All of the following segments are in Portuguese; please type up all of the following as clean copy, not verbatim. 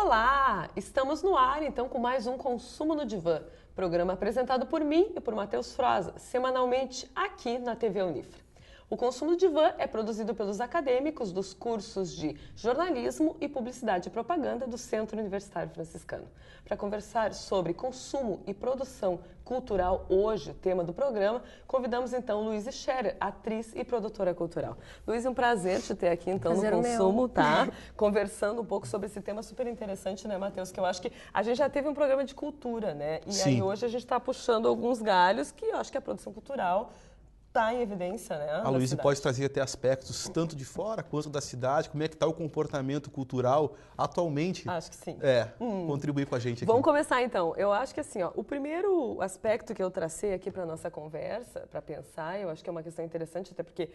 Olá! Estamos no ar, então, com mais um Consumo no Divã, programa apresentado por mim e por Matheus Froza, semanalmente aqui na TV Unifra. O Consumo no Divã é produzido pelos acadêmicos dos cursos de Jornalismo e Publicidade e Propaganda do Centro Universitário Franciscano. Para conversar sobre consumo e produção cultural hoje, o tema do programa, convidamos então Luísa Scherer, atriz e produtora cultural. Luísa, um prazer te ter aqui então prazer no Consumo, meu. tá? Conversando um pouco sobre esse tema super interessante, né, Matheus? Que eu acho que a gente já teve um programa de cultura, né? E Sim. aí hoje a gente está puxando alguns galhos que eu acho que a produção cultural está em evidência, né? A Luísa pode trazer até aspectos tanto de fora quanto da cidade, como é que está o comportamento cultural atualmente. Acho que sim. Contribuir com a gente aqui. Vamos começar então. Eu acho que assim, ó, o primeiro aspecto que eu tracei aqui para nossa conversa, para pensar, eu acho que é uma questão interessante, até porque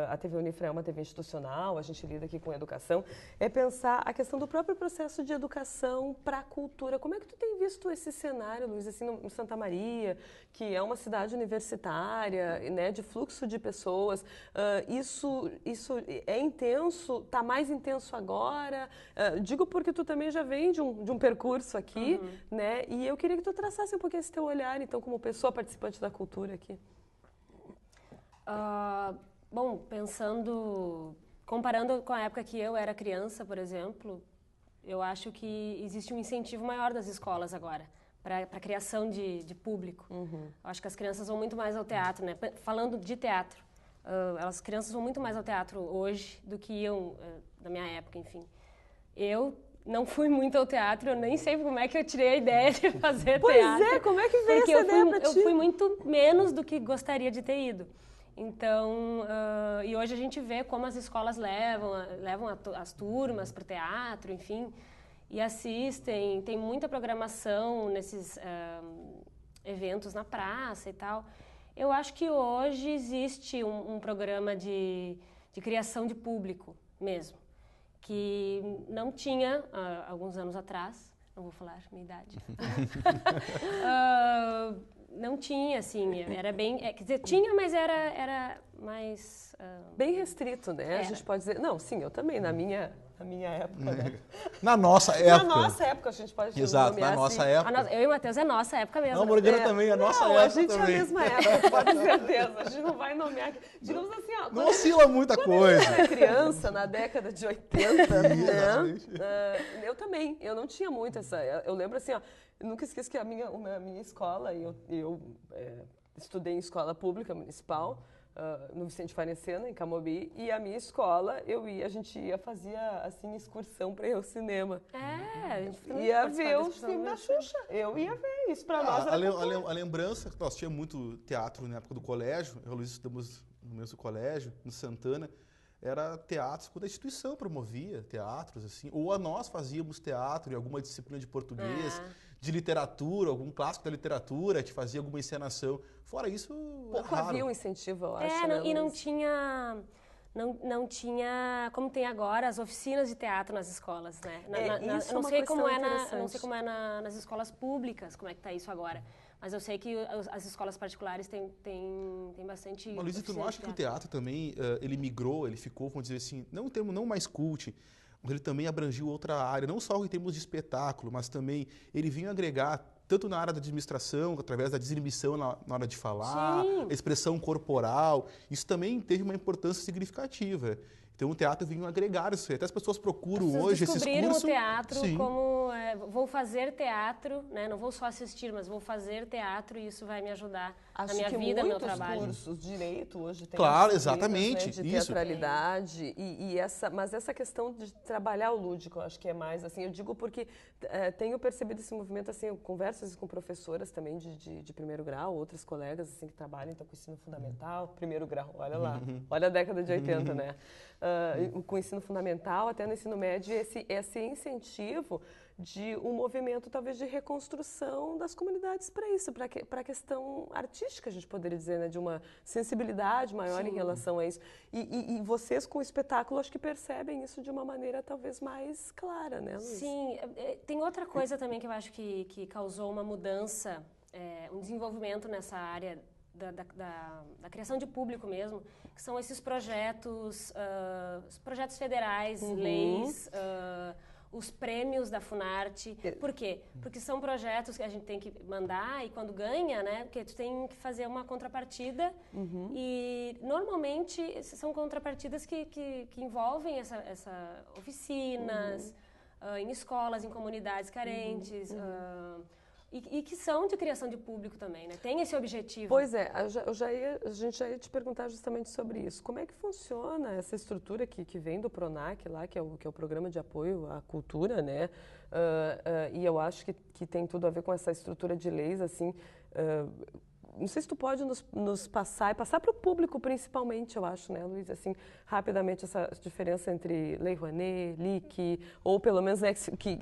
a TV Unifra é uma TV institucional, a gente lida aqui com educação, é pensar a questão do próprio processo de educação para a cultura. Como é que tu tem visto esse cenário, Luiz, assim, em Santa Maria, que é uma cidade universitária, né, de fluxo de pessoas? Isso é intenso? Está mais intenso agora? Digo porque tu também já vem de um percurso aqui, né? E eu queria que tu traçasse um pouquinho esse teu olhar, então, como pessoa participante da cultura aqui. Bom, comparando com a época que eu era criança, por exemplo, eu acho que existe um incentivo maior das escolas agora para a criação de público. Eu acho que as crianças vão muito mais ao teatro, né? Falando de teatro, as crianças vão muito mais ao teatro hoje do que iam na minha época, enfim. Eu não fui muito ao teatro, eu nem sei como é que eu tirei a ideia de fazer teatro. Pois é, como é que veio essa ideia pra ti? Eu fui muito menos do que gostaria de ter ido. Então, e hoje a gente vê como as escolas levam as turmas para o teatro, enfim, e assistem, tem muita programação nesses eventos na praça e tal. Eu acho que hoje existe um programa de criação de público mesmo, que não tinha alguns anos atrás, não vou falar minha idade, não tinha, assim, era bem... quer dizer, tinha, mas era mais... Bem restrito, né? A gente pode dizer... Não, sim, eu também, na minha época, né? Na nossa época. Na nossa época, a gente pode Exato, nomear na nossa assim. época. Eu e o Matheus é nossa época mesmo. Não, Morgana também é nossa época a gente também. é a mesma época, pode ter certeza. A gente não vai nomear... Digamos assim, ó... Não oscila muita coisa. Eu era criança, na década de 80, né? Eu também. Eu não tinha muito essa... Eu lembro assim, ó... Eu nunca esqueço que a minha escola, eu estudei em escola pública municipal, no Vicente Farecena, em Camobi, e a minha escola, a gente fazia, assim, excursão para ir ao cinema. A gente também ia ver o filme da Xuxa. Eu ia ver isso, para nós era a lembrança, nós tínhamos muito teatro na época do colégio, eu e o Luiz estudamos no mesmo colégio, no Santana, era teatros quando a instituição promovia teatros, assim, ou nós fazíamos teatro em alguma disciplina de português, de literatura, algum clássico da literatura, a gente fazia alguma encenação. Fora isso, pouco raro. havia um incentivo, eu acho, né, e não tinha, como tem agora, as oficinas de teatro nas escolas, né? Eu não sei como é nas escolas públicas, como é que tá isso agora. Mas eu sei que as escolas particulares têm bastante... Mas, Luísa, tu não acha que o teatro também, ele migrou, ele ficou, vamos dizer assim, não mais cult, mas ele também abrangiu outra área, não só em termos de espetáculo, mas também ele vinha agregar, tanto na área da administração, através da desinibição na hora de falar, Sim. expressão corporal, isso também teve uma importância significativa. Então o teatro vinha agregar isso aí. Até as pessoas procuram hoje esses cursos. Descobriram o teatro Sim. como vou fazer teatro, né? Não vou só assistir, mas vou fazer teatro e isso vai me ajudar na minha vida, no meu trabalho. Muitos cursos, direito hoje tem claro, exatamente, exatamente, de teatralidade mas essa questão de trabalhar o lúdico, eu acho que é mais assim, eu digo porque tenho percebido esse movimento assim, eu converso com professoras também de primeiro grau, outras colegas assim que trabalham então, com ensino fundamental, primeiro grau, olha lá, olha a década de 80, né? Com o ensino fundamental até no ensino médio, esse incentivo de um movimento talvez de reconstrução das comunidades para isso, para a questão artística, a gente poderia dizer, né? De uma sensibilidade maior Sim. em relação a isso. E vocês com o espetáculo acho que percebem isso de uma maneira talvez mais clara, né, Luiz? Sim, tem outra coisa também que eu acho que causou uma mudança, um desenvolvimento nessa área da criação de público mesmo, que são esses projetos federais, leis, os prêmios da Funarte. Por quê? Porque são projetos que a gente tem que mandar e quando ganha, né? Porque tu tem que fazer uma contrapartida e normalmente são contrapartidas que envolvem essa oficinas, em escolas, em comunidades carentes, e que são de criação de público também, né? Tem esse objetivo. Pois é, a gente já ia te perguntar justamente sobre isso. Como é que funciona essa estrutura que vem do PRONAC lá, que é o Programa de Apoio à Cultura, né? E eu acho que tem tudo a ver com essa estrutura de leis, assim. Não sei se tu pode nos passar para o público principalmente, eu acho, né, Luiz, assim, rapidamente essa diferença entre Lei Rouanet, LIC, ou pelo menos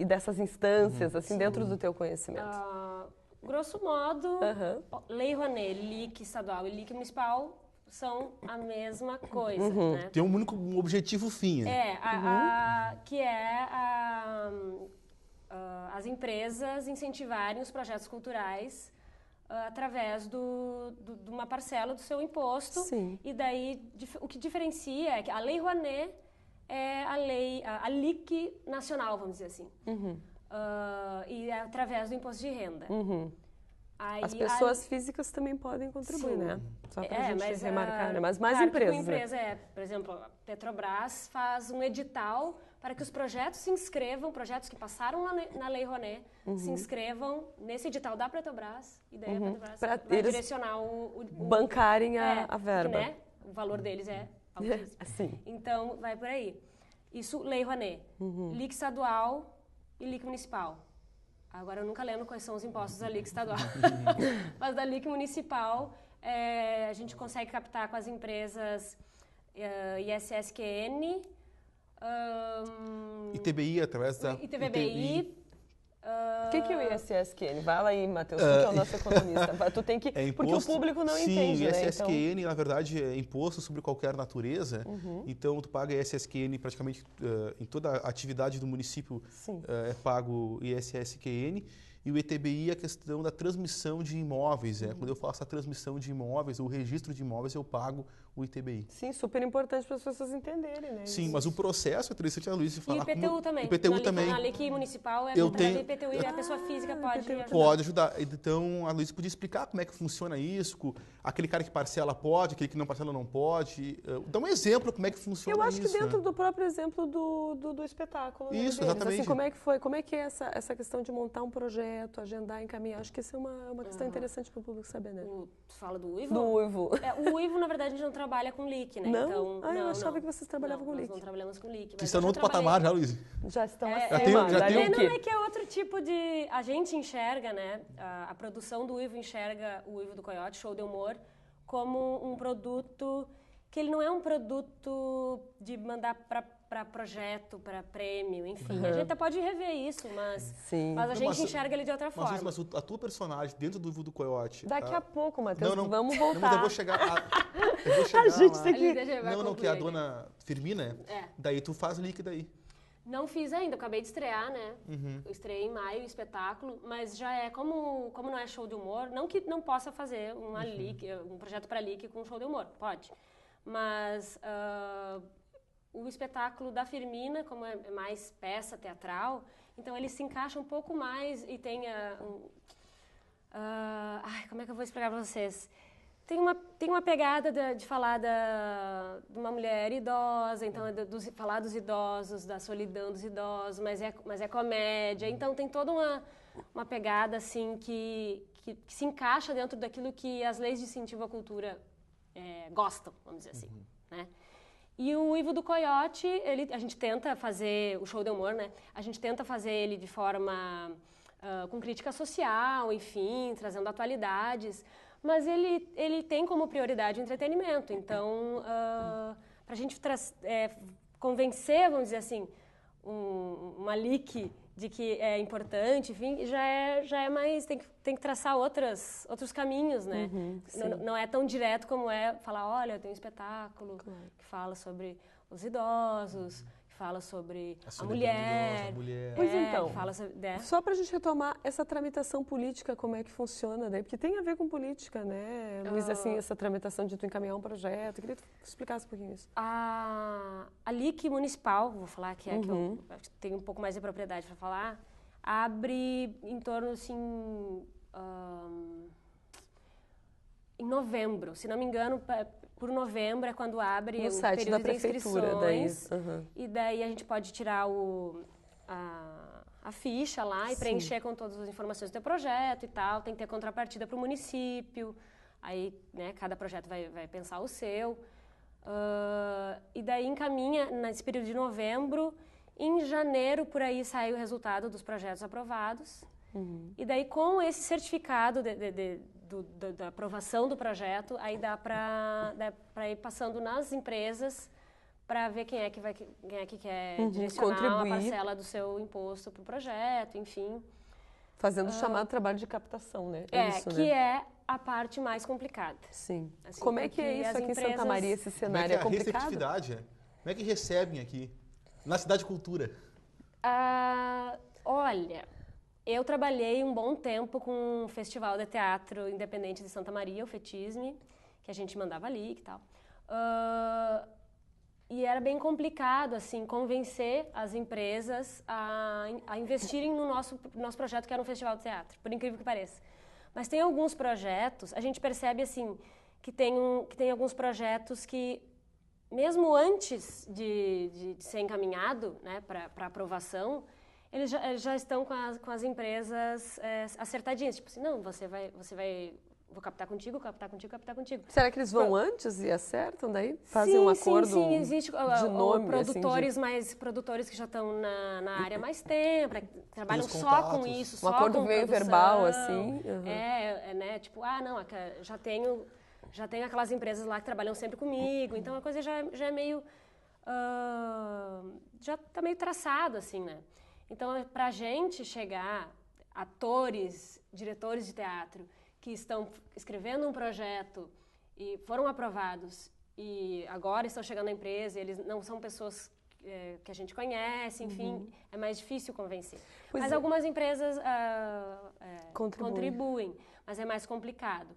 dessas instâncias, assim, dentro do teu conhecimento. Grosso modo, Lei Rouanet, LIC estadual e LIC municipal são a mesma coisa, né? Tem um único objetivo fim. Que é as empresas incentivarem os projetos culturais através de uma parcela do seu imposto. Sim. E daí o que diferencia é que a Lei Rouanet é a LIC nacional, vamos dizer assim. E é através do imposto de renda. Aí, as pessoas físicas também podem contribuir, né? Só para a gente remarcar, né? Mas mais claro empresas. Que uma empresa por exemplo, a Petrobras faz um edital para que os projetos se inscrevam, projetos que passaram na Lei Rouanet, se inscrevam nesse edital da Petrobras, e daí a Petrobras vai direcionar o bancarem a verba. Que, né, o valor deles é altíssimo. Assim. Então, vai por aí. Isso, Lei Rouanet. LIC estadual e LIC municipal. Agora, eu nunca lembro quais são os impostos da LIC estadual. Mas da LIC municipal, a gente consegue captar com as empresas ISSQN, ITBI, através da ITBI. O que é o ISSQN? Vai lá aí, Matheus, que é o nosso economista. Tu tem que, porque o público não entende, né? Sim, ISSQN, na verdade, é imposto sobre qualquer natureza. Então, tu paga ISSQN praticamente em toda a atividade do município, é pago ISSQN. E o ITBI é a questão da transmissão de imóveis. Quando eu faço a transmissão de imóveis, o registro de imóveis, eu pago o ITBI. Sim, super importante para as pessoas entenderem, né? Sim, mas o processo é interessante a Luísa falar. E IPTU também. IPTU também. Na LIC municipal é através do IPTU e a pessoa física pode ajudar. Pode ajudar. Então, a Luísa podia explicar como é que funciona isso, aquele cara que parcela pode, aquele que não parcela não pode. Dá um exemplo como é que funciona isso. Eu acho que dentro do próprio exemplo do espetáculo. Isso, deles. exatamente. Assim, como é que é essa questão de montar um projeto, agendar, encaminhar? Acho que isso é uma questão interessante para o público saber, né? Tu fala do Uivo? Do Uivo. O Uivo, na verdade, a gente não trabalha com LIC, né? Não? Então, eu achava que vocês trabalhavam com LIC. Nós não trabalhamos com LIC. Vocês estão no outro patamar já, Luísa? Já estão Não, é que é outro tipo de... A gente enxerga, né? A produção do Uivo enxerga o Uivo do Coiote, show de humor, como um produto que ele não é um produto de mandar para projeto, para prêmio, enfim. A gente até pode rever isso, mas a gente enxerga ele de outra forma. Mas a tua personagem dentro do Uivo do Coiote... Daqui a pouco, Matheus, vamos voltar. Não, mas eu vou chegar a gente lá. tem que... que é a dona Firmina, daí tu faz LIC daí. Não fiz ainda, eu acabei de estrear, né? Eu estreiei em maio o espetáculo, mas já é como não é show de humor, não que não possa fazer um projeto para LIC com show de humor, pode. Mas o espetáculo da Firmina, como é mais peça teatral, então ele se encaixa um pouco mais e tem como é que eu vou explicar para vocês? Tem uma pegada de falar de uma mulher idosa, então falar dos idosos, da solidão dos idosos, mas é comédia. Então tem toda uma pegada assim que se encaixa dentro daquilo que as leis de incentivo à cultura gostam, vamos dizer assim, né? E o Uivo do Coiote, a gente tenta fazer o show de humor, né? A gente tenta fazer ele de forma com crítica social, enfim, trazendo atualidades. Mas ele tem como prioridade o entretenimento. Então, para a gente convencer, vamos dizer assim, uma LIC de que é importante, enfim, já é mais... Tem que traçar outros caminhos, né? Não é tão direto como falar, olha, tem um espetáculo que fala sobre os idosos, que fala sobre a solidão mulher. idosa, a mulher. Pois então, Fala sobre, só para a gente retomar essa tramitação política, como é que funciona daí? Porque tem a ver com política, né, Luiz, assim, essa tramitação de tu encaminhar um projeto. Eu queria que tu explicasse um pouquinho isso. A LIC municipal, vou falar que é que eu acho que tenho um pouco mais de propriedade para falar, abre em torno, assim, em novembro. Se não me engano, por novembro é quando abre No o site período da prefeitura, daí. inscrições. E daí a gente pode tirar a ficha lá e preencher com todas as informações do teu projeto e tal. Tem que ter contrapartida para o município. Aí, né, cada projeto vai pensar o seu. E daí encaminha nesse período de novembro. Em janeiro, por aí, sai o resultado dos projetos aprovados. E daí, com esse certificado da aprovação do projeto, aí dá para ir passando nas empresas para ver quem é que quer direcionar contribuir. uma parcela do seu imposto para o projeto, enfim. Fazendo o chamado trabalho de captação, né? Isso, né? que é a parte mais complicada. Sim. Assim, como é que é porque isso as aqui em Santa empresas- Maria, esse Como é cenário? que é É a complicado? receptividade? Como é que recebem aqui? Na Cidade Cultura. Olha, eu trabalhei um bom tempo com um festival de teatro independente de Santa Maria, o FETISME, que a gente mandava ali e tal. E era bem complicado, assim, convencer as empresas a investirem no nosso projeto, que era um festival de teatro, por incrível que pareça. Mas tem alguns projetos, a gente percebe, assim, que tem alguns projetos que, mesmo antes de ser encaminhado, né, para aprovação, eles já estão com as empresas acertadinhas. Tipo assim, não, você vai vou captar contigo. Será que eles vão antes e acertam daí? Fazem um acordo sim, existe de nome, produtores, produtores que já estão na área há mais tempo, trabalham os só com contatos. isso, Um só acordo com meio produção. verbal, assim. Né, tipo, não, já tenho aquelas empresas lá que trabalham sempre comigo, então a coisa já é meio, já está meio traçado, assim, né? Então, para a gente chegar, atores, diretores de teatro, que estão escrevendo um projeto e foram aprovados e agora estão chegando na empresa, eles não são pessoas que a gente conhece, enfim, é mais difícil convencer. Mas algumas empresas contribuem, mas é mais complicado.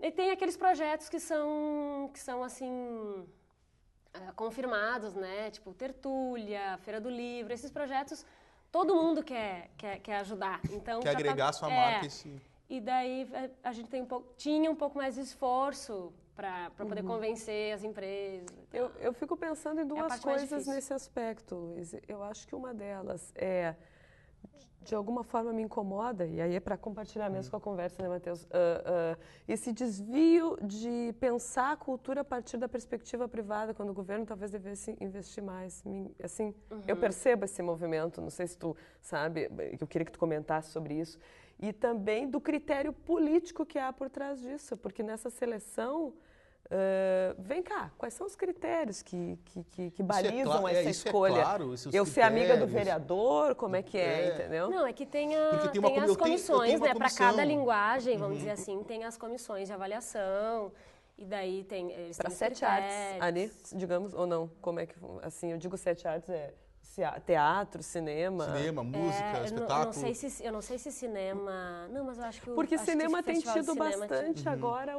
E tem aqueles projetos que são assim, confirmados, né? Tipo Tertúlia, Feira do Livro, esses projetos todo mundo quer ajudar. Então, Quer agregar sua marca. E daí a gente tinha um pouco mais de esforço para poder convencer as empresas. Eu fico pensando em duas parte mais coisas difícil. nesse aspecto, Luiz. Eu acho que uma delas de alguma forma me incomoda, e aí é para compartilhar mesmo com a conversa, né, Matheus? Esse desvio de pensar a cultura a partir da perspectiva privada, quando o governo talvez devesse investir mais. Assim, eu percebo esse movimento, não sei se tu sabe, eu queria que tu comentasse sobre isso, e também do critério político que há por trás disso, porque nessa seleção... vem cá, quais são os critérios que balizam essa escolha? Eu ser amiga do vereador, como é que entendeu? Não, é que tem tem as comissões, né? Para cada comissão. linguagem, vamos dizer assim, tem as comissões de avaliação, e daí eles Para têm os 7 artes critérios. ali, digamos, ou não? Como é que, assim, eu digo 7 artes, teatro, cinema... Música, espetáculo. Eu não sei se cinema... Não, mas eu acho que Porque acho cinema que tem festival de tido cinema bastante agora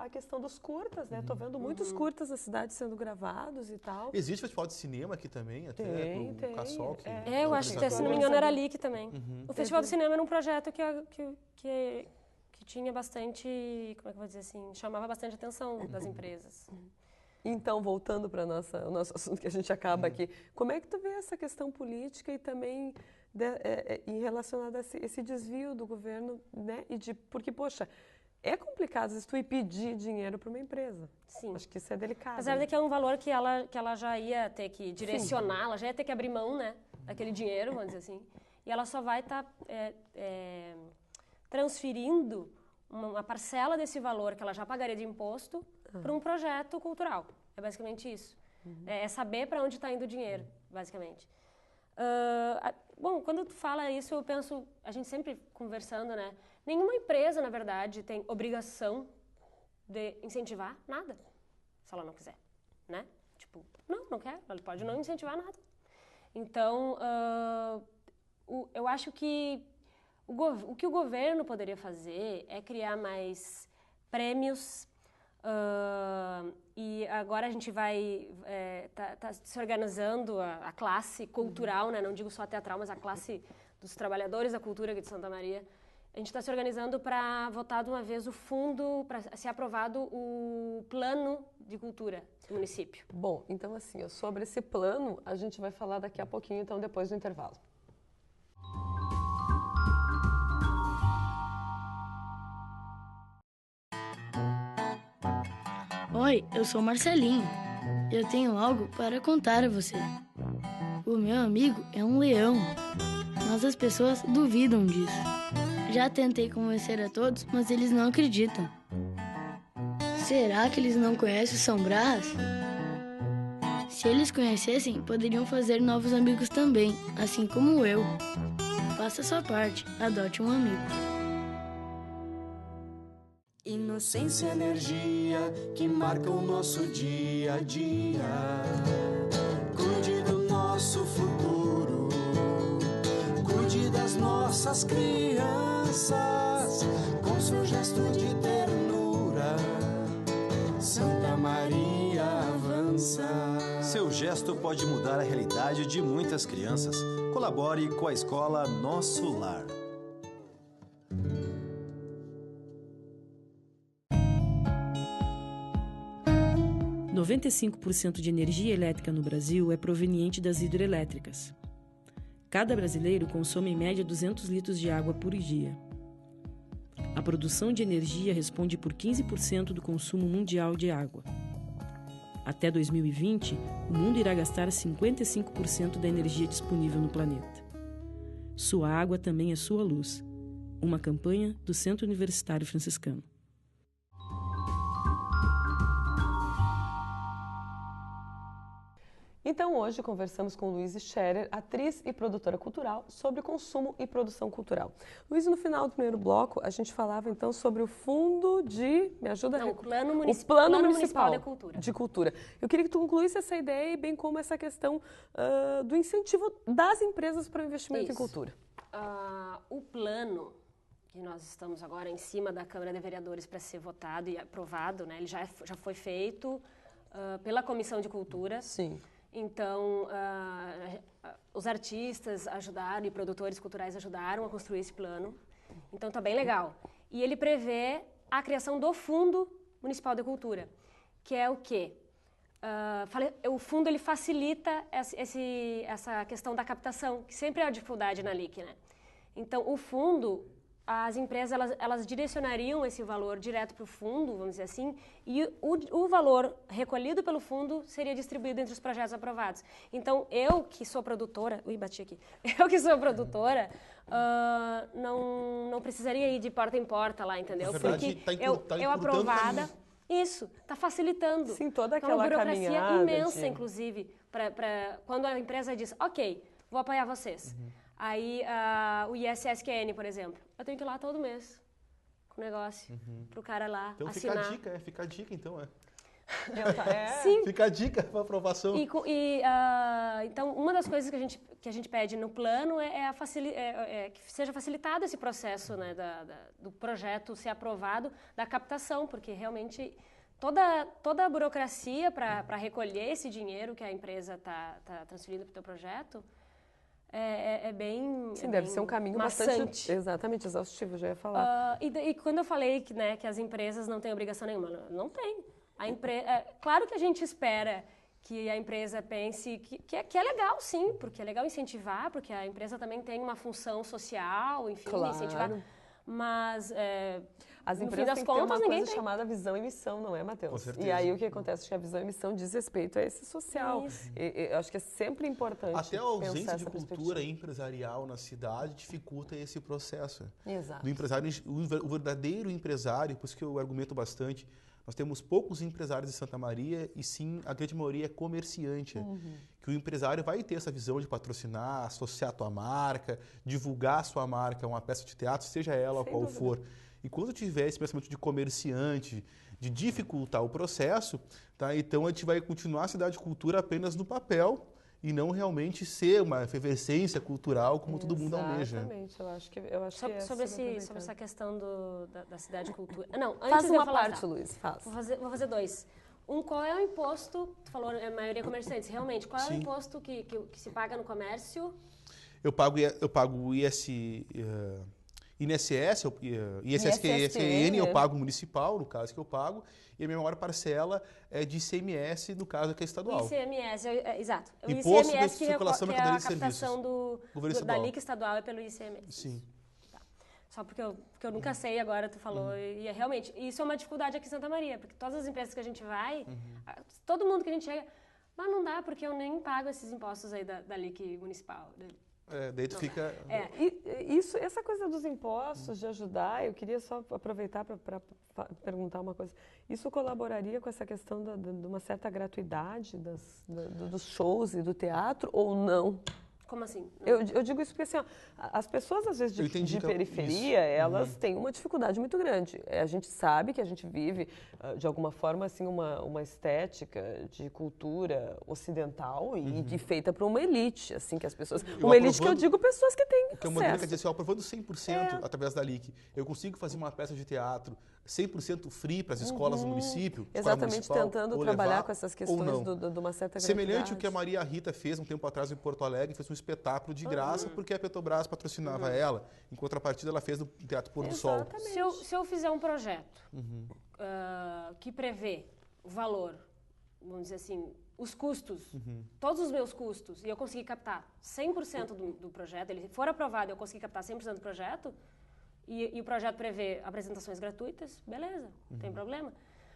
a questão dos curtas, né? Tô vendo muitos curtas na cidade sendo gravados e tal. Existe festival de cinema aqui também, até Tem. pro Cassol. eu acho que, se não me engano, era ali que também. O Festival do Cinema era um projeto que tinha bastante, como é que eu vou dizer assim, chamava bastante atenção das empresas. Então, voltando para o nosso assunto que a gente acaba aqui, como é que tu vê essa questão política e também em relacionada a esse desvio do governo, né? Porque, poxa, é complicado às vezes tu ir pedir dinheiro para uma empresa. Sim. Acho que isso é delicado. Apesar de que é um valor que ela já ia ter que direcionar, ela já ia ter que abrir mão, né, daquele dinheiro, vamos dizer assim, e ela só vai estar transferindo uma parcela desse valor que ela já pagaria de imposto para um projeto cultural. É basicamente isso. É saber para onde está indo o dinheiro, basicamente. Bom, quando tu fala isso, eu penso, a gente sempre conversando, né? Nenhuma empresa, na verdade, tem obrigação de incentivar nada, se ela não quiser, né? Tipo, não quero, ele pode não incentivar nada. Então, eu acho que o que o governo poderia fazer é criar mais prêmios, e agora a gente vai tá se organizando a classe cultural, né? Não digo só teatral, mas a classe dos trabalhadores da cultura aqui de Santa Maria. A gente está se organizando para votar de uma vez o fundo, para ser aprovado o plano de cultura do município. Bom, então assim, sobre esse plano, a gente vai falar daqui a pouquinho, então, depois do intervalo. Oi, eu sou Marcelinho. Eu tenho algo para contar a você. O meu amigo é um leão, mas as pessoas duvidam disso. Já tentei convencer a todos, mas eles não acreditam. Será que eles não conhecem o São Brás? Se eles conhecessem, poderiam fazer novos amigos também, assim como eu. Faça sua parte, adote um amigo. Inocência e energia que marcam o nosso dia a dia. Cuide do nosso futuro, cuide das nossas crianças, com seu gesto de ternura, Santa Maria avança. Seu gesto pode mudar a realidade de muitas crianças. Colabore com a escola Nosso Lar. – 95% de energia elétrica no Brasil é proveniente das hidrelétricas. Cada brasileiro consome em média 200 litros de água por dia. A produção de energia responde por 15% do consumo mundial de água. Até 2020, o mundo irá gastar 55% da energia disponível no planeta. Sua água também é sua luz. Uma campanha do Centro Universitário Franciscano. Então, hoje conversamos com Luíse Scherer, atriz e produtora cultural, sobre consumo e produção cultural. Luíse, no final do primeiro bloco, a gente falava então sobre o fundo de... Me ajuda? Não, o Plano Municipal de Cultura. Eu queria que tu concluísse essa ideia, bem como essa questão do incentivo das empresas para o investimento em cultura. O plano, que nós estamos agora em cima da Câmara de Vereadores para ser votado e aprovado, né? Ele já foi feito pela Comissão de Cultura. Sim. Então, os artistas ajudaram e produtores culturais ajudaram a construir esse plano. Então, está bem legal. E ele prevê a criação do Fundo Municipal de Cultura, que é o quê? O fundo ele facilita essa questão da captação, que sempre é a dificuldade na LIC, né? Então, o fundo, as empresas elas direcionariam esse valor direto para o fundo, vamos dizer assim, e o valor recolhido pelo fundo seria distribuído entre os projetos aprovados. Então, eu que sou produtora, não precisaria ir de porta em porta lá, entendeu? Na verdade, porque eu aprovada, isso, está facilitando. Sim, toda aquela uma burocracia caminhada imensa, inclusive, quando a empresa diz, ok, vou apoiar vocês. Aí, o ISSQN, por exemplo, eu tenho que ir lá todo mês com o negócio, pro cara lá então, assinar. Fica a dica, então, Sim. Fica a dica para aprovação. Então, uma das coisas que a gente pede no plano é que seja facilitado esse processo, né, do projeto ser aprovado, da captação, porque realmente toda a burocracia para recolher esse dinheiro que a empresa está transferindo para o teu projeto é bem Sim, deve ser um caminho maçante. Bastante exatamente exaustivo, já ia falar. E quando eu falei que as empresas não têm obrigação nenhuma, não tem. Claro que a gente espera que a empresa pense que é legal, sim, porque é legal incentivar, porque a empresa também tem uma função social, enfim, claro. Incentivar. Mas, as no empresas fim das têm contas, que ter uma coisa tem. chamada visão e missão, não é, Matheus? Com certeza. E aí o que acontece? Que a visão e missão diz respeito a esse social. Eu acho que é sempre importante. Até a ausência de cultura cultura empresarial na cidade dificulta esse processo. Exato. Do empresário, o verdadeiro empresário, por isso que eu argumento bastante, nós temos poucos empresários em Santa Maria e sim, a grande maioria é comerciante. Que o empresário vai ter essa visão de patrocinar, associar a tua marca, divulgar a sua marca, uma peça de teatro, seja ela Sem qual dúvida. for. E quando tiver esse pensamento de comerciante, de dificultar o processo, tá? Então a gente vai continuar a cidade de cultura apenas no papel e não realmente ser uma efervescência cultural como todo mundo almeja. Exatamente, eu acho que sobre essa questão da cidade de cultura. Não, antes faz de eu uma falar, parte, Luiz, faz. Vou fazer dois. Qual é o imposto, tu falou a maioria comerciantes, realmente, qual é o imposto que se paga no comércio? Eu pago o INSS, ISSQN, eu pago municipal, no caso que eu pago, e a minha maior parcela é de ICMS, no caso que é estadual. ICMS, exato. O Imposto ICMS de Circulação que é Mercadoria a e Serviços. captação da LIC estadual é pelo ICMS. Sim. Tá. Só porque eu nunca sei, agora tu falou, e é realmente, isso é uma dificuldade aqui em Santa Maria, porque todas as empresas que a gente vai, todo mundo que a gente chega, mas não dá, porque eu nem pago esses impostos aí da LIC municipal. Daí tu fica... Essa coisa dos impostos, de ajudar, eu queria só aproveitar para perguntar uma coisa. Isso colaboraria com essa questão de uma certa gratuidade dos shows e do teatro ou não? Como assim? Eu digo isso porque assim, ó, as pessoas às vezes de periferia, elas têm uma dificuldade muito grande. A gente sabe que a gente vive, de alguma forma, assim, uma estética de cultura ocidental e feita para uma elite, assim, que as pessoas... Uma elite que eu digo pessoas que têm que é uma quer dizer assim, aprovando 100% através da LIC, eu consigo fazer uma peça de teatro 100% free para as escolas do município. Exatamente, tentando trabalhar com essas questões de uma certa gratuidade. Semelhante ao que a Maria Rita fez um tempo atrás em Porto Alegre, fez um espetáculo de graça porque a Petrobras patrocinava ela. Em contrapartida, ela fez no Teatro Pôr do Sol. Se eu fizer um projeto que prevê o valor, vamos dizer assim, os custos, todos os meus custos, e eu conseguir captar 100% do projeto, ele for aprovado e eu conseguir captar 100% do projeto, e o projeto prevê apresentações gratuitas, beleza, não tem problema.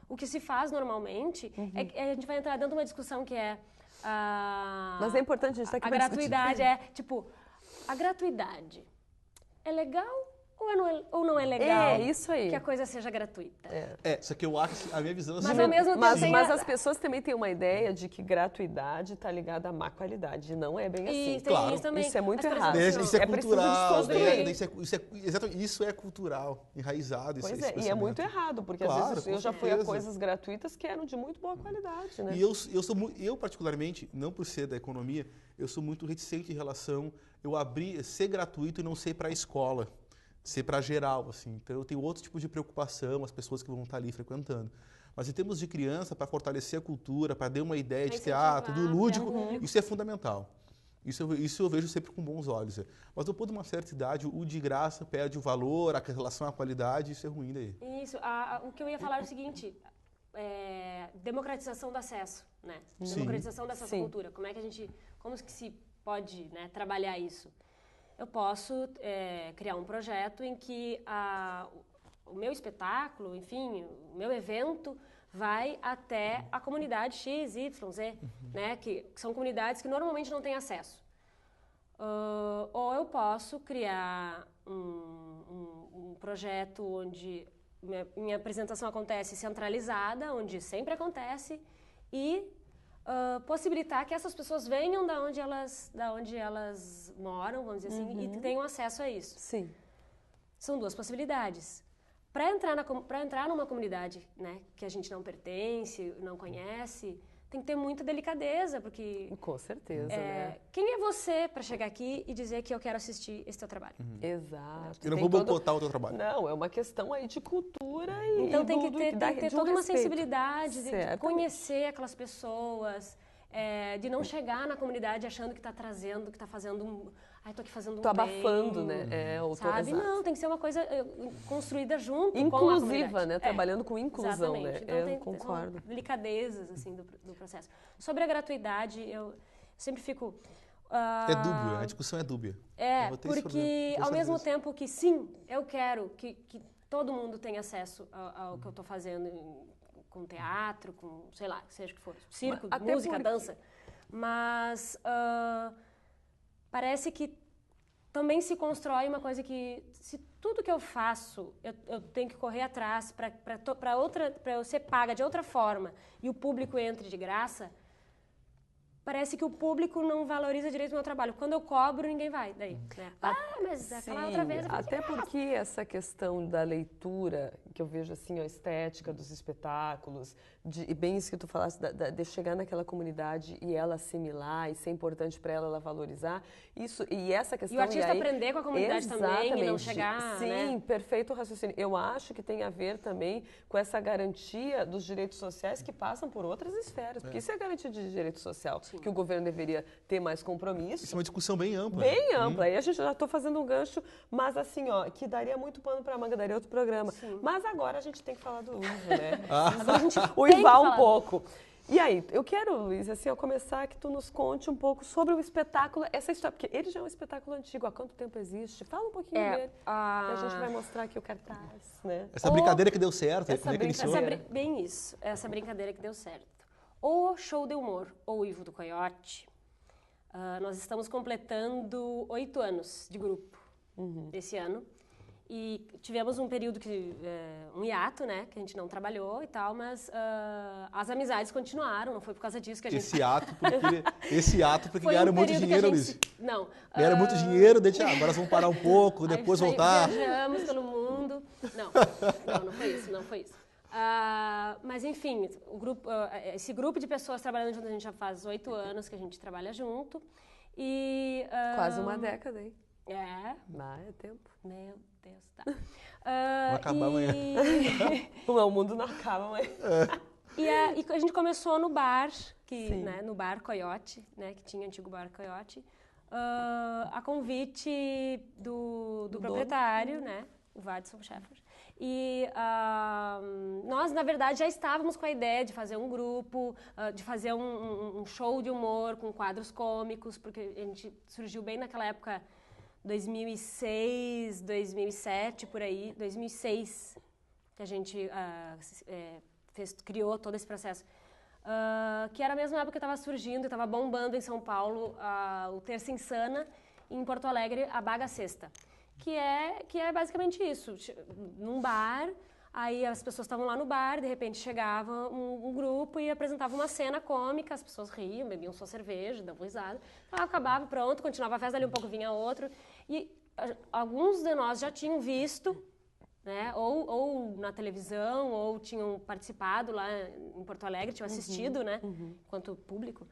O que se faz normalmente é que a gente vai entrar dentro de uma discussão que é mas é importante a gente estar aqui a gratuidade a gratuidade é legal ou não é legal? Isso aí. Que a coisa seja gratuita. Só que eu acho que a minha visão... Mas ao mesmo tempo... Mas as pessoas também têm uma ideia de que gratuidade está ligada à má qualidade. E não é bem assim. Claro. Isso, também. Isso é muito errado. Isso é cultural. Exatamente, isso é cultural, enraizado. Pois e é muito errado, porque às vezes eu já fui a coisas gratuitas que eram de muito boa qualidade, né? E eu particularmente, não por ser da economia, eu sou muito reticente em relação... Eu ser gratuito e não ser para a escola. Ser para geral, assim. Então, eu tenho outro tipo de preocupação, as pessoas que vão estar ali frequentando. Mas em termos de criança, para fortalecer a cultura, para dar uma ideia de teatro, do lúdico, isso é fundamental. Isso eu vejo sempre com bons olhos. Mas depois de uma certa idade, o de graça perde o valor, a relação à qualidade, isso é ruim daí. Isso. O que eu ia falar é o seguinte, democratização do acesso, né? Sim. Democratização dessa cultura. Como que se pode, né, trabalhar isso? Eu posso criar um projeto em que o meu espetáculo, enfim, o meu evento vai até a comunidade X, Y, Z, né, que são comunidades que normalmente não têm acesso. Ou eu posso criar um projeto onde minha apresentação acontece centralizada, onde sempre acontece, e possibilitar que essas pessoas venham da onde elas moram, vamos dizer assim, e tenham acesso a isso. Sim. São duas possibilidades. Para entrar numa comunidade, né, que a gente não pertence, não conhece, tem que ter muita delicadeza, porque... Com certeza, né? Quem é você para chegar aqui e dizer que eu quero assistir esse teu trabalho? Exato. Eu não vou boicotar o teu trabalho. Não, é uma questão aí de cultura então tem que ter toda uma sensibilidade de conhecer aquelas pessoas, de não chegar na comunidade achando que está trazendo, que está fazendo tô aqui fazendo tô abafando, né? Sabe? Não, tem que ser uma coisa construída junto inclusiva, com a né? Trabalhando com inclusão, exatamente. Né? Então, eu concordo. Delicadezas, assim, do processo. Sobre a gratuidade, eu sempre fico... É dúbio, a discussão é dúbia. Porque ao mesmo tempo que sim, eu quero que todo mundo tenha acesso ao que eu estou fazendo com teatro, com, sei lá, seja o que for, circo, música, dança. Mas parece que também se constrói uma coisa que, se tudo que eu faço, eu tenho que correr atrás para eu ser paga de outra forma e o público entre de graça, parece que o público não valoriza direito o meu trabalho. Quando eu cobro, ninguém vai. Daí, né? Mas aquela outra vez... Até porque essa questão da leitura, que eu vejo assim, a estética dos espetáculos, e bem isso que tu falaste, de chegar naquela comunidade e ela assimilar, e ser importante para ela valorizar, isso, e essa questão... E o artista aprender com a comunidade também, e não chegar... Sim, perfeito raciocínio. Eu acho que tem a ver também com essa garantia dos direitos sociais que passam por outras esferas, porque isso é garantia de direito social, que o governo deveria ter mais compromisso. Isso é uma discussão bem ampla. Bem ampla. Aí a gente já estou fazendo um gancho, mas assim, ó, que daria muito pano para manga, daria outro programa. Sim. Mas agora a gente tem que falar do Ivo, né? Agora a gente uivar um pouco. E aí, eu quero, Luiz, assim, ó, começar que tu nos conte um pouco sobre o espetáculo, essa história, porque ele já é um espetáculo antigo, há quanto tempo existe? Fala um pouquinho dele, que a gente vai mostrar aqui o cartaz, né? Essa brincadeira que deu certo, essa como é que iniciou? Bem isso, essa brincadeira que deu certo. O Show de Humor, ou Ivo do Coiote, nós estamos completando 8 anos de grupo esse ano. E tivemos um período um hiato, né, que a gente não trabalhou e tal, mas as amizades continuaram, não foi por causa disso que a gente... Esse ato porque ganharam muito dinheiro, Luiz. Não. Ganharam muito dinheiro, agora vamos parar um pouco, depois voltar. Viajamos pelo mundo. Não foi isso. Mas enfim, esse grupo de pessoas trabalhando junto, a gente já faz 8 anos que a gente trabalha junto. E, quase uma década, hein? É tempo. Meu Deus, tá. Vai acabar amanhã. O mundo não acaba amanhã. E a gente começou no bar, né, no Bar Coiote, né, que tinha o antigo Bar Coiote, a convite do proprietário, né, o Vadson Scheffer. E nós, na verdade, já estávamos com a ideia de fazer um grupo, de fazer um show de humor com quadros cômicos, porque a gente surgiu bem naquela época, 2006, 2007, por aí, 2006, que a gente criou todo esse processo. Que era a mesma época que estava surgindo, estava bombando em São Paulo o Terça Insana, e em Porto Alegre a Baga Sexta. Que é basicamente isso, num bar, aí as pessoas estavam lá no bar, de repente chegava um grupo e apresentava uma cena cômica, as pessoas riam, bebiam sua cerveja, davam risada, acabava, pronto, continuava a festa, ali um pouco vinha outro, e alguns de nós já tinham visto, né, ou na televisão, ou tinham participado lá em Porto Alegre, tinham assistido, né, enquanto público.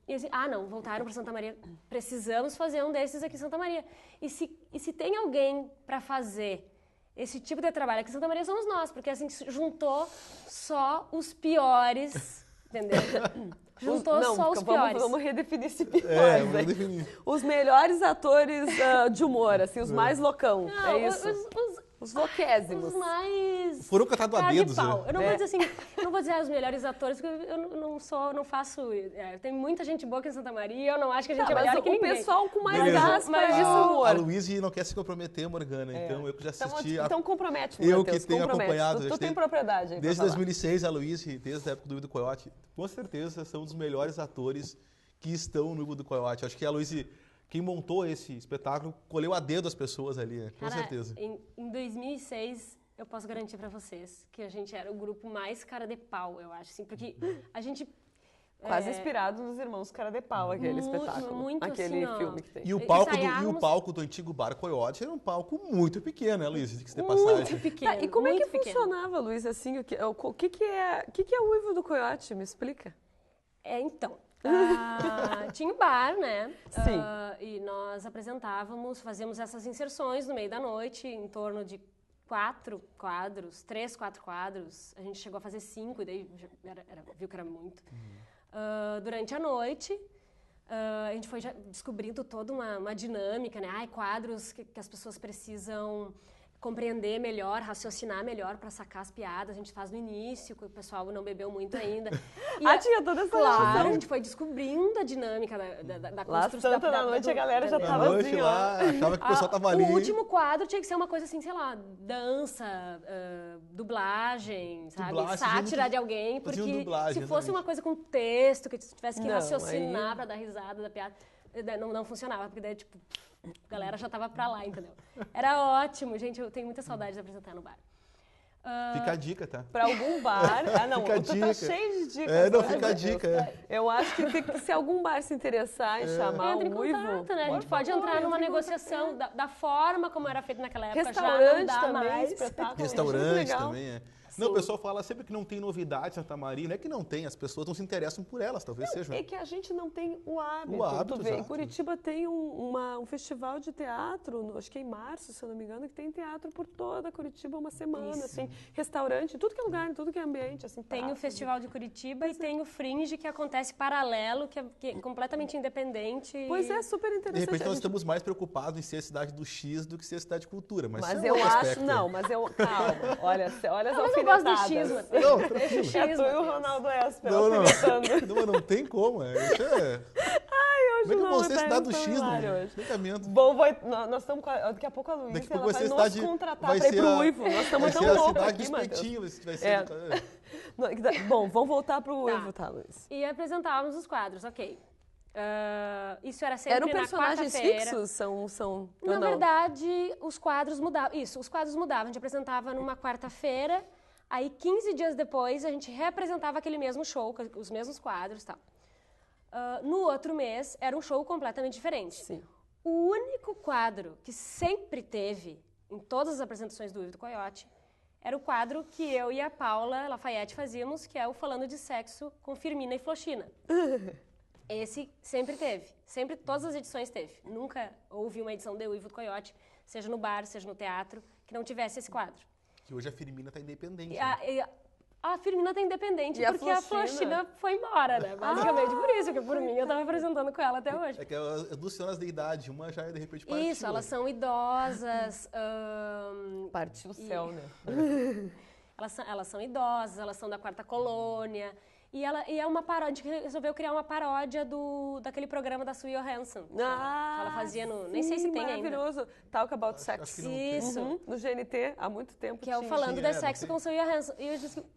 E assim, não, voltaram para Santa Maria, precisamos fazer um desses aqui em Santa Maria. E se tem alguém para fazer esse tipo de trabalho aqui em Santa Maria, somos nós, porque assim, juntou só os piores, entendeu? Juntou só os piores. Vamos redefinir esse piores. Vamos redefinir. Os melhores atores de humor, assim, os mais loucão, é isso? Os louquésimos. Os mais... Foram cantados a dedos. Eu não vou dizer assim, eu não vou dizer os melhores atores, porque eu não faço... tem muita gente boa aqui em Santa Maria, eu não acho que a gente é melhor que ninguém. O pessoal com mais gás para isso, humor. A Luísa não quer se comprometer, Morgana, então eu que já assisti... Então compromete, eu que tenho acompanhado. Tu tem propriedade aí desde 2006, a Luísa, desde a época do Ivo do Coiote, com certeza são os melhores atores que estão no Ivo do Coiote. Acho que a Luísa... Quem montou esse espetáculo colheu a dedo as pessoas ali, né? Com certeza. Em 2006, eu posso garantir pra vocês que a gente era o grupo mais cara de pau, eu acho, assim, porque a gente... Quase inspirado nos Irmãos Cara de Pau, aquele espetáculo, muito aquele assim, filme que tem. E o palco do antigo Bar Coiote era um palco muito pequeno, né, Luiz? Que muito pequeno. E como é que funcionava, Luiz, assim, o que é o Ivo do Coiote? Me explica. Então... tinha o bar, né? Sim. E nós fazíamos essas inserções no meio da noite, em torno de 4 quadros, 3, 4 quadros. A gente chegou a fazer 5, e daí viu que era muito. Durante a noite, a gente foi já descobrindo toda uma dinâmica, né? Quadros que as pessoas precisam compreender melhor, raciocinar melhor para sacar as piadas. A gente faz no início, que o pessoal não bebeu muito ainda. Tinha toda essa Claro, a gente foi descobrindo a dinâmica da construção. Lá da noite a galera já tava assim, lá, achava que o pessoal tava ali. O último quadro tinha que ser uma coisa assim, sei lá, dança, dublagem, sabe? Sátira de alguém, porque dublagem, se fosse uma coisa com texto, que tivesse que raciocinar para dar risada da piada, não funcionava, porque daí, tipo, a galera já tava pra lá, entendeu? Era ótimo, gente, eu tenho muita saudade de apresentar no bar. Fica a dica, tá? Pra algum bar. Ah, não, Fica a tu tá dica. cheio de dicas. É, não, né? fica a dica. Eu acho que se algum bar se interessar em chamar Entra o em Uivo... contato, né? A gente pode entrar numa negociação da forma como era feito naquela época, já não Restaurante dá também, mais. espetáculo. Restaurante legal. também, é. Não, o pessoal fala sempre que não tem novidade em Santa Maria. Não é que não tem, as pessoas não se interessam por elas, talvez seja. É que a gente não tem o hábito. O hábito, Tu vê, em exato. Curitiba tem um festival de teatro, acho que é em março, se eu não me engano, que tem teatro por toda Curitiba uma semana, assim, restaurante, tudo que é lugar, tudo que é ambiente, assim. Tem o praça, Festival de Curitiba e tem o Fringe, que acontece paralelo, que é completamente independente. Pois é, super De interessante. repente A nós gente- estamos mais preocupados em ser a cidade do X do que ser a cidade de cultura. Mas, Mas isso é eu outro acho, aspecto. não, mas eu, calma, olha as Mas eu gosto do alfinetadas. X, Matheus. Não, Deixa o tranquilo. X, É tu e o Matheus. Ronaldo Esper, Não, não. alfinetando. Não, mas não tem como. Isso é... Hoje Como é que eu não, vou ser tá cidade do tão X, hilário não? hoje. Tratamento. Bom, nós estamos daqui a pouco a Luísa, Daqui a ela pouco vai vai ser nos cidade- contratar vai para ir ser pro a- Uivo. Nós Vai estamos ser tão a loucos cidade do aqui, Matheus. espetinho. Vai ser... É. Não, bom, vamos voltar pro Tá. Uivo, tá, Luiz? E apresentávamos os quadros, ok. Isso era sempre Eram na personagens quarta-feira. fixos? São ou Na não? verdade, os quadros mudavam. Isso, os quadros mudavam. A gente apresentava numa quarta-feira, aí 15 dias depois a gente reapresentava aquele mesmo show, com os mesmos quadros e tal. No outro mês, era um show completamente diferente. Sim. O único quadro que sempre teve, em todas as apresentações do Uivo do Coiote, era o quadro que eu e a Paula Lafayette fazíamos, que é o Falando de Sexo com Firmina e Flochina. Esse sempre teve. Sempre, todas as edições teve. Nunca houve uma edição de Uivo do Coiote, seja no bar, seja no teatro, que não tivesse esse quadro. Que hoje a Firmina tá independente. E né? a Firmina tá independente E a porque a Flochina? Flochina foi embora, né? Basicamente por isso, porque por mim eu tava apresentando com ela até hoje. É que as duas senhoras de idade, uma já de repente partiu. Isso, elas são idosas. Partiu o céu, né? Elas são idosas, elas são da quarta colônia. E é uma paródia, a gente resolveu criar uma paródia daquele programa da Sue Johansson. Que ela fazia no... Nem sei se tem ainda. Maravilhoso. Talk About Acho Sex. que não tem. Isso. No GNT, há muito tempo Que é o tinha. Falando Tinha, de Sexo não com Sue Johansson. E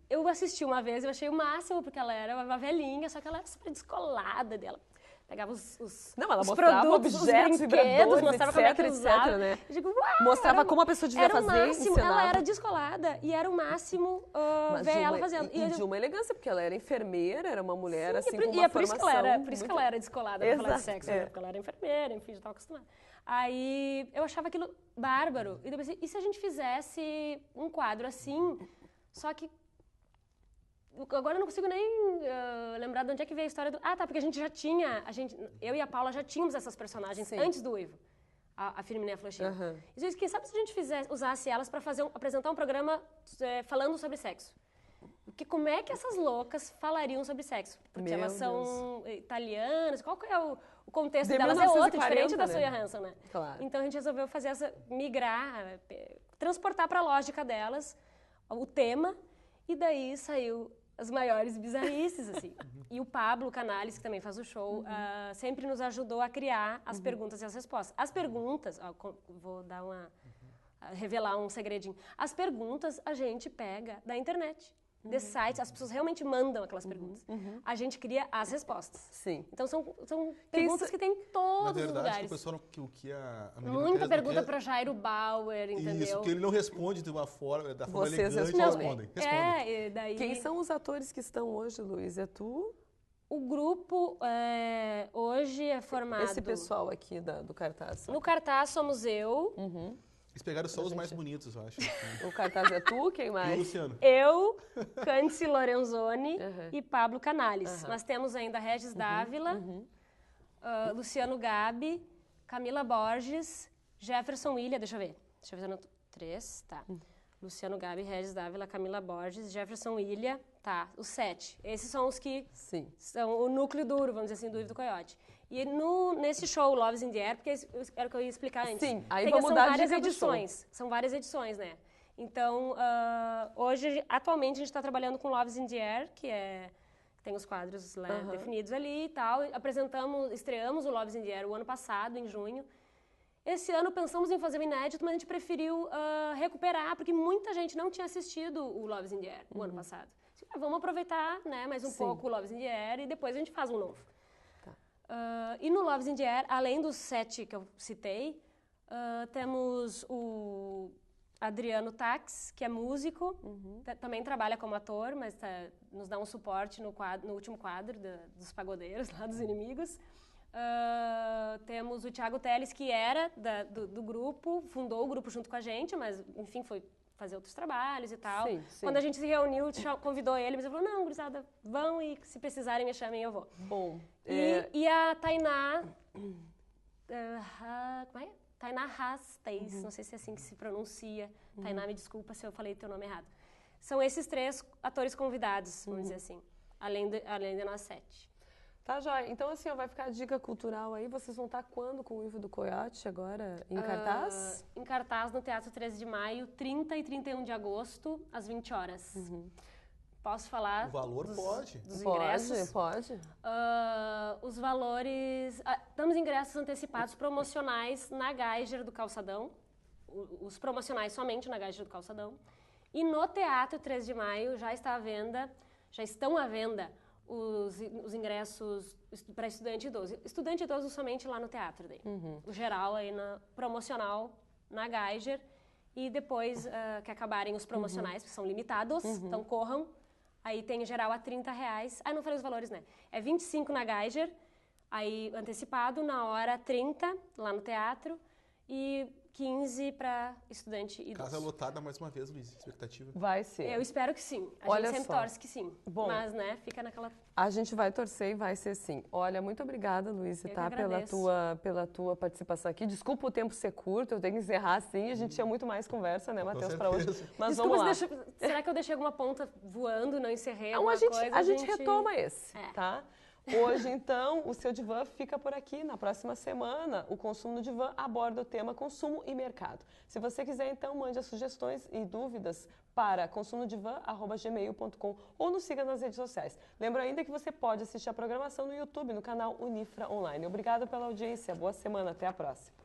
eu assisti uma vez, eu achei o máximo, porque ela era uma velhinha, só que ela era super descolada dela. Pegava os Não, ela os mostrava produtos, objetos, os brinquedos, vibradores, mostrava como é que etc, usava. né? Eu digo, uau, Mostrava como a pessoa devia era o fazer, máximo. ensinava. Ela era descolada e era o máximo Mas ver de ela uma- fazendo. E de uma elegância, porque ela era enfermeira, era uma mulher assim com E uma é por isso que ela era, formação por isso que muito- ela era descolada pra falar de Exato, sexo, é. né? Porque ela era enfermeira, enfim, já estava acostumada. Aí eu achava aquilo bárbaro. E depois, e se a gente fizesse um quadro assim, só que agora eu não consigo nem lembrar de onde é que veio a história do... Ah, tá, porque a gente já tinha... Eu e a Paula já tínhamos essas personagens Sim. antes do Uivo. A Firmina e a Flochina. Aham. E eu disse, quem sabe se a gente usasse elas para apresentar um programa falando sobre sexo? Porque como é que essas loucas falariam sobre sexo? Porque Meu elas são italianas, qual que é o contexto De delas? É outro, 1940, diferente da né? Sue Johansson, né? Claro. Então a gente resolveu fazer migrar, transportar para a lógica delas o tema, e daí saiu as maiores bizarrices, assim. E o Pablo Canales, que também faz o show, sempre nos ajudou a criar as perguntas e as respostas. As perguntas, vou dar revelar um segredinho. As perguntas a gente pega da internet, de sites, as pessoas realmente mandam aquelas perguntas. A gente cria as respostas. Sim. Então são perguntas que tem em Na todos os verdade, lugares. o pessoal, o que a menina Muita quer- pergunta quer- para Jairo Bauer, entendeu? Isso, que ele não responde de uma forma, da forma Vocês elegante, respondem. respondem. E daí Quem são os atores que estão hoje, Luiz? É tu? o grupo hoje é formado... Esse pessoal aqui do cartaz. No cartaz somos eu, Eles pegaram só os mais bonitos, eu acho. O cartaz é tu, quem E o mais? Luciano. eu, Cândice Lorenzoni Uhum. e Pablo Canales. Nós temos ainda Regis Dávila, Luciano Gabi, Camila Borges, Jefferson William, deixa eu ver se eu anoto. 3, tá. Luciano Gabi, Regis Dávila, Camila Borges, Jefferson William, tá, os 7. Esses são os que Sim. são o núcleo duro, vamos dizer assim, do Uivo do Coiote. E nesse show, Loves in the Air, porque era o que eu ia explicar antes. Sim, aí Porque vamos são dar a várias dica do edições. São várias edições, né? Então, hoje, atualmente, a gente está trabalhando com Loves in the Air, que tem os quadros definidos ali e tal. Estreamos o Loves in the Air o ano passado, em junho. Esse ano pensamos em fazer o inédito, mas a gente preferiu recuperar, porque muita gente não tinha assistido o Loves in the Air o ano passado. Vamos aproveitar, né, mais um pouco o Loves in the Air e depois a gente faz um novo. E no Loves in the Air, além dos 7 que eu citei, temos Adriano Tax, que é músico, também trabalha como ator, mas nos dá um suporte no último quadro dos pagodeiros, lá dos inimigos. Temos o Thiago Teles, que era do grupo, fundou o grupo junto com a gente, mas, enfim, foi fazer outros trabalhos e tal. Sim. Quando a gente se reuniu, convidou ele, mas ele falou, não, gurizada, vão e se precisarem me chamem, eu vou. Bom. E a Tainá... como é? Tainá Hasteis, não sei se é assim que se pronuncia. Tainá, me desculpa se eu falei teu nome errado. São esses 3 atores convidados, vamos dizer assim, além de nós 7. Tá, joia. Então, assim, vai ficar a dica cultural aí. Vocês vão estar quando com o Uivo do Coiote agora? Em cartaz? Em cartaz no Teatro 13 de Maio, 30 e 31 de agosto, às 20 horas. Posso falar? O valor pode. Dos ingressos? Pode. Os valores... Damos ingressos antecipados promocionais na Geiger do Calçadão. Os promocionais somente na Geiger do Calçadão. E no Teatro 13 de Maio já estão à venda os ingressos para estudante idoso. Estudante idoso somente lá no teatro daí. O geral aí promocional na Geiger. E depois que acabarem os promocionais, que são limitados, então corram. Aí tem geral a R$30. Não falei os valores, né? É 25 na Geiger, aí antecipado, na hora 30 lá no teatro e 15 para estudante idoso. Casa lotada mais uma vez, Luiz, expectativa? Vai ser. Eu espero que sim. A Olha gente sempre só. torce que sim. Bom, mas, né, fica naquela... A gente vai torcer e vai ser sim. Olha, muito obrigada, Luiz, tá? Pela tua participação aqui. Desculpa o tempo ser curto, eu tenho que encerrar sim. A gente tinha muito mais conversa, né, Matheus, para hoje. Mas desculpa, vamos lá. Será que eu deixei alguma ponta voando, não encerrei Não, coisa? a gente retoma esse, tá? Hoje, então, o seu Divã fica por aqui. Na próxima semana, o Consumo no Divã aborda o tema consumo e mercado. Se você quiser, então, mande as sugestões e dúvidas para consumodivan@gmail.com ou nos siga nas redes sociais. Lembro ainda que você pode assistir a programação no YouTube, no canal Unifra Online. Obrigada pela audiência. Boa semana. Até a próxima.